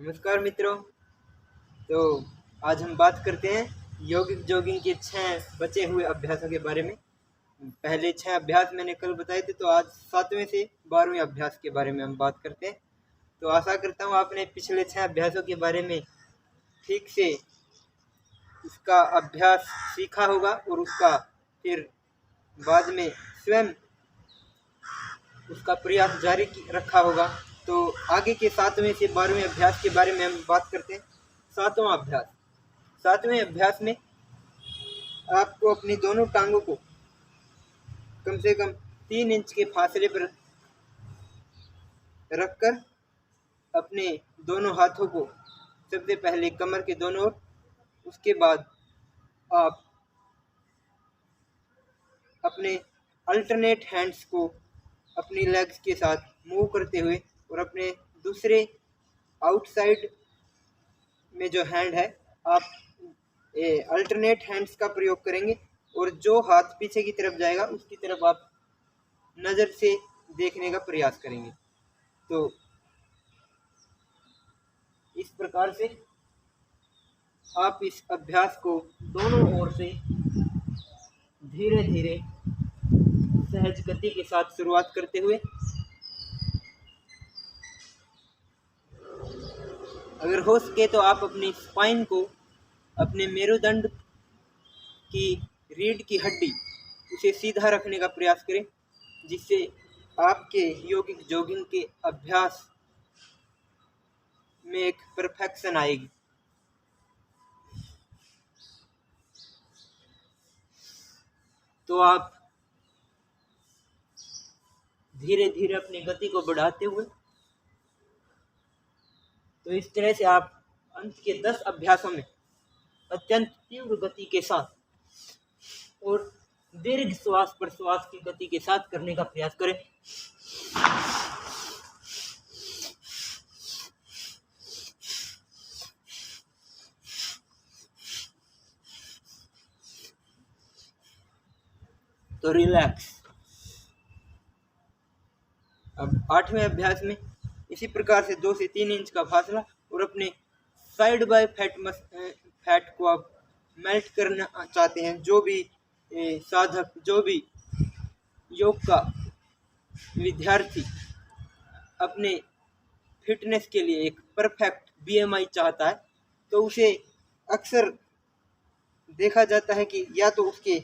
नमस्कार मित्रों। तो आज हम बात करते हैं यौगिक जॉगिंग के 6 बचे हुए अभ्यासों के बारे में। पहले 6 अभ्यास मैंने कल बताए थे, तो आज 7वें से 12वें अभ्यास के बारे में हम बात करते हैं। तो आशा करता हूँ आपने पिछले 6 अभ्यासों के बारे में ठीक से उसका अभ्यास सीखा होगा और उसका फिर बाद में स्वयं उसका प्रयास जारी रखा होगा। तो आगे के 7वें से 12वें अभ्यास के बारे में हम बात करते हैं। 7वां अभ्यास। 7वें अभ्यास में आपको अपनी दोनों टांगों को कम से कम 3 इंच के फासले पर रखकर अपने दोनों हाथों को सबसे पहले कमर के दोनों ओर, उसके बाद आप अपने अल्टरनेट हैंड्स को अपनी लेग्स के साथ मूव करते हुए और अपने दूसरे आउटसाइड में जो हैंड है आप अल्टरनेट हैंड्स का प्रयोग करेंगे और जो हाथ पीछे की तरफ जाएगा उसकी तरफ आप नज़र से देखने का प्रयास करेंगे। तो इस प्रकार से आप इस अभ्यास को दोनों ओर से धीरे धीरे सहज गति के साथ शुरुआत करते हुए, अगर हो सके तो आप अपनी स्पाइन को, अपने मेरुदंड की रीढ़ की हड्डी उसे सीधा रखने का प्रयास करें, जिससे आपके यौगिक जॉगिंग के अभ्यास में एक परफेक्शन आएगी। तो आप धीरे धीरे अपनी गति को बढ़ाते हुए, तो इस तरह से आप अंत के 10 अभ्यासों में अत्यंत तीव्र गति के साथ और दीर्घ श्वास प्रश्वास की गति के साथ करने का प्रयास करें। तो रिलैक्स। अब 8वें अभ्यास में इसी प्रकार से 2 से 3 इंच का फासला और अपने साइड बाय फैट को आप मेल्ट करना चाहते हैं। जो भी साधक, जो भी योग का विद्यार्थी अपने फिटनेस के लिए एक परफेक्ट BMI चाहता है, तो उसे अक्सर देखा जाता है कि या तो उसके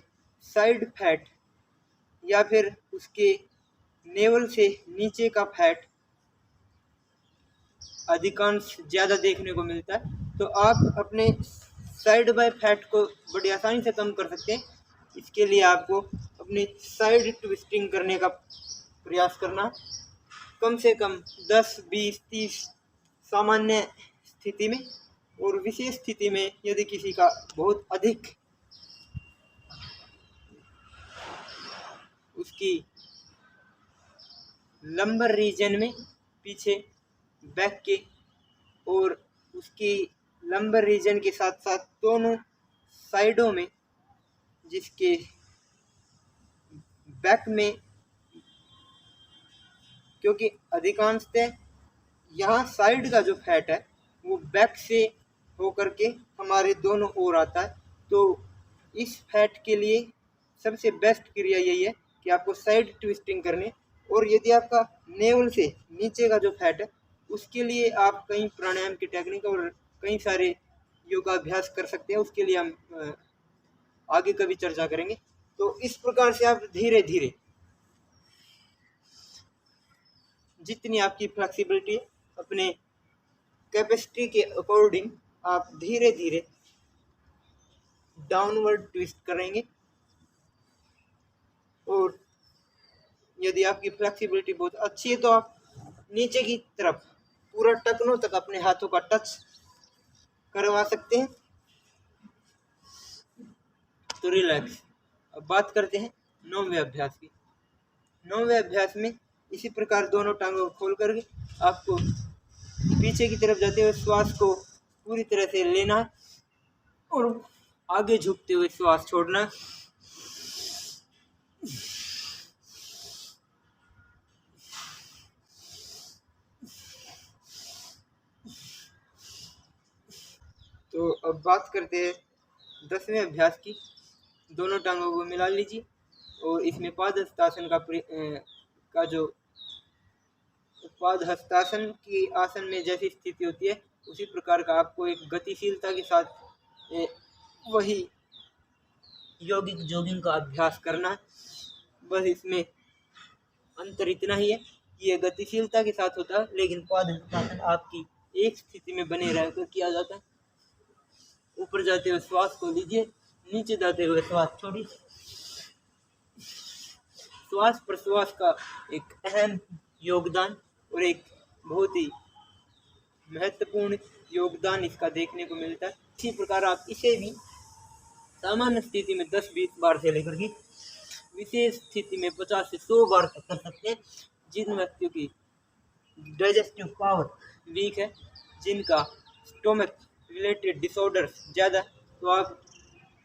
साइड फैट या फिर उसके नेवल से नीचे का फैट अधिकांश ज़्यादा देखने को मिलता है। तो आप अपने साइड बाय फैट को बड़ी आसानी से कम कर सकते हैं। इसके लिए आपको अपनी साइड ट्विस्टिंग करने का प्रयास करना, कम से कम 10, 20, 30 सामान्य स्थिति में, और विशेष स्थिति में यदि किसी का बहुत अधिक उसकी लंबर रीजन में पीछे बैक के और उसकी लंबर रीजन के साथ साथ दोनों साइडों में, जिसके बैक में, क्योंकि अधिकांशतः यहाँ साइड का जो फैट है वो बैक से होकर के हमारे दोनों ओर आता है। तो इस फैट के लिए सबसे बेस्ट क्रिया यही है कि आपको साइड ट्विस्टिंग करनी। और यदि आपका नेवल से नीचे का जो फैट है उसके लिए आप कई प्राणायाम की टेक्निक और कई सारे योगाभ्यास कर सकते हैं। उसके लिए हम आगे कभी चर्चा करेंगे। तो इस प्रकार से आप धीरे धीरे, जितनी आपकी फ्लेक्सिबिलिटी है, अपने कैपेसिटी के अकॉर्डिंग आप धीरे धीरे डाउनवर्ड ट्विस्ट करेंगे। और यदि आपकी फ्लेक्सिबिलिटी बहुत अच्छी है तो आप नीचे की तरफ पूरा टखनों तक अपने हाथों का टच करवा सकते हैं। तो रिलैक्स। अब बात करते हैं 9वें अभ्यास की। 9वें अभ्यास में इसी प्रकार दोनों टांगों को खोल करके आपको पीछे की तरफ जाते हुए श्वास को पूरी तरह से लेना और आगे झुकते हुए श्वास छोड़ना। तो अब बात करते हैं 10वें अभ्यास की। दोनों टांगों को मिला लीजिए और इसमें पादहस्तासन का जो पादहस्तासन की आसन में जैसी स्थिति होती है उसी प्रकार का आपको एक गतिशीलता के साथ वही यौगिक जॉगिंग का अभ्यास करना है। बस इसमें अंतर इतना ही है कि ये गतिशीलता के साथ होता है, लेकिन पादहस्तासन आपकी एक स्थिति में बने रहकर किया जाता है। ऊपर जाते हुए श्वास को लीजिए, नीचे जाते हुए श्वास छोड़िए। श्वास प्रश्वास का एक अहम योगदान और एक बहुत ही महत्वपूर्ण योगदान इसका देखने को मिलता है। इसी प्रकार आप इसे भी सामान्य स्थिति में 10-20 बार से लेकर के विशेष स्थिति में 50 से 100 बार तक कर सकते हैं। जिन व्यक्तियों की डाइजेस्टिव पावर वीक है, जिनका स्टोमक रिलेटेड डिसऑर्डर्स ज़्यादा, तो आप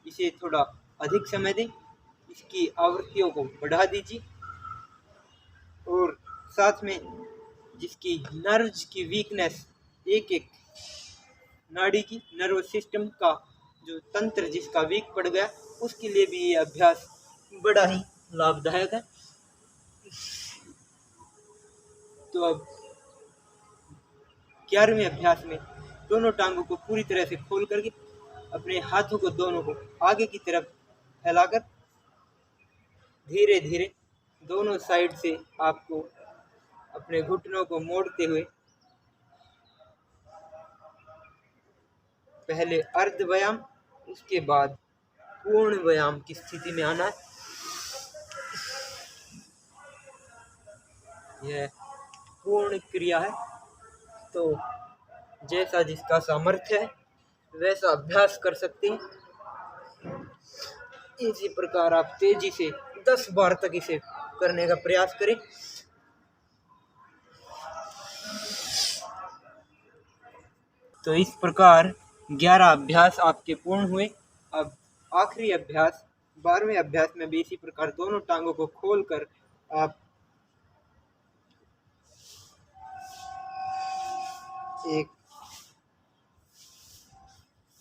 इसे थोड़ा अधिक समय दें, इसकी आवृत्तियों को बढ़ा दीजिए। और साथ में जिसकी नर्व्स की वीकनेस, एक नाड़ी की नर्व सिस्टम का जो तंत्र जिसका वीक पड़ गया, उसके लिए भी ये अभ्यास बड़ा ही लाभदायक है। तो अब 11वें अभ्यास में दोनों टांगों को पूरी तरह से खोल करके अपने हाथों को दोनों को आगे की तरफ फैलाकर धीरे धीरे दोनों साइड से आपको अपने घुटनों को मोड़ते हुए पहले अर्ध व्यायाम, उसके बाद पूर्ण व्यायाम की स्थिति में आना है। यह पूर्ण क्रिया है, तो जैसा जिसका सामर्थ्य है वैसा अभ्यास कर सकते हैं। इसी प्रकार आप तेजी से 10 बार तक इसे करने का प्रयास करें। तो इस प्रकार 11 अभ्यास आपके पूर्ण हुए। अब आखिरी अभ्यास 12वें अभ्यास में भी इसी प्रकार दोनों टांगों को खोलकर आप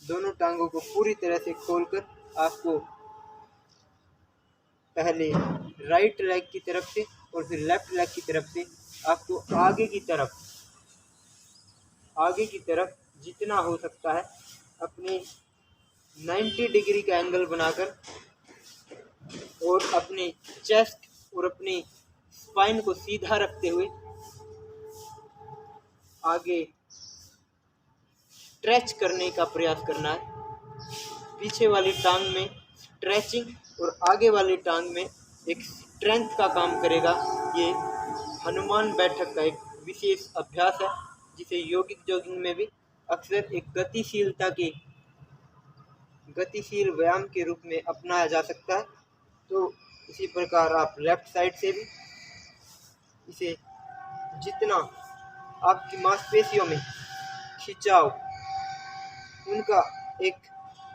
दोनों टांगों को पूरी तरह से खोलकर आपको पहले राइट लेग की तरफ से और फिर लेफ्ट लेग की तरफ से आपको आगे की तरफ जितना हो सकता है अपने 90 डिग्री का एंगल बनाकर और अपने चेस्ट और अपनी स्पाइन को सीधा रखते हुए आगे स्ट्रेच करने का प्रयास करना है। पीछे वाली टांग में स्ट्रेचिंग और आगे वाली टांग में एक स्ट्रेंथ का काम करेगा। ये हनुमान बैठक का एक विशेष अभ्यास है, जिसे योगिक जॉगिंग में भी अक्सर एक गतिशील व्यायाम के रूप में अपनाया जा सकता है। तो इसी प्रकार आप लेफ्ट साइड से भी इसे जितना आपकी मांसपेशियों में खिंचाव, उनका एक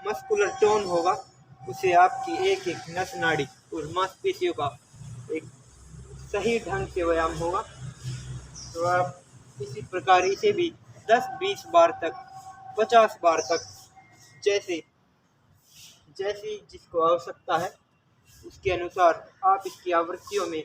मस्कुलर टोन होगा, उसे आपकी एक नस नाड़ी और मांसपेशियों का एक सही ढंग से व्यायाम होगा। तो आप इसी प्रकार इसे भी 10-20 बार तक, 50 बार तक, जैसी जिसको आवश्यकता है उसके अनुसार आप इसकी आवृत्तियों में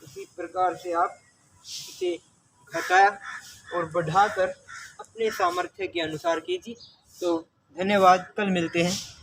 इसी प्रकार से आप इसे घटाया और बढ़ाकर अपने सामर्थ्य के अनुसार कीजिए। तो धन्यवाद, कल मिलते हैं।